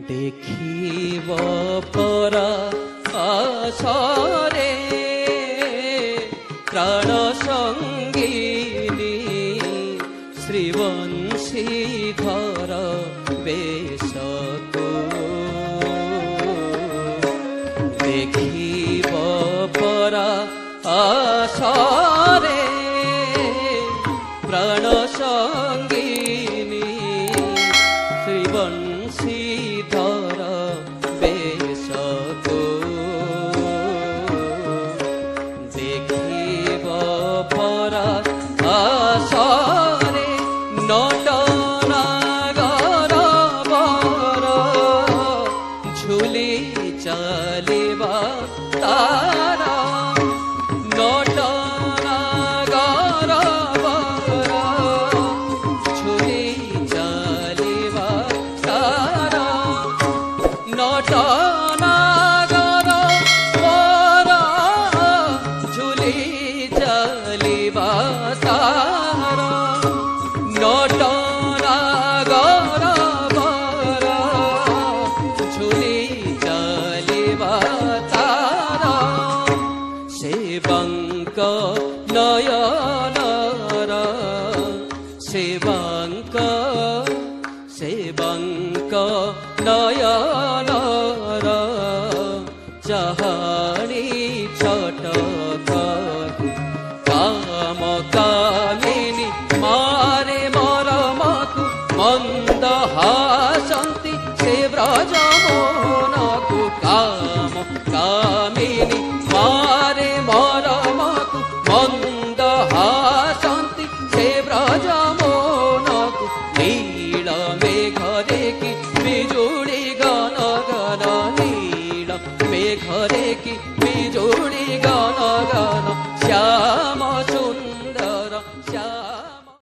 দেখিব পরা আসরে প্রাণ সঙ্গিনী শ্রীবংশীধর বেশকো দেখিব পরা আসরে প্রাণ সঙ্গিনী শ্রীবংশীধর বেশকো দেখিব পরা আসরে নটনাগর বর ঝুলি চালিবা তারা নটনাগর বর ঝুলি চালিবা তারা নটনাগর বর ঝুলি চালিবা তারা নটনাগর বর ঝুলি চালিবা তারা সেবঙ্ক নয়নর সেবঙ্ক নয়নর চাহানি ছটক কাম কামিনী মারে মরমকু মন্দ হাসন্তি সে ব্রজ মোহনকু কাম কামিনী মারে মরমকু মন্দ হাসন্তি সে ব্রজ মোহনকু নীল মেঘরে কি বিজুড়ি গণ গণ নীল মেঘরে কি বিজুড়ি গণ গণ শ্যাম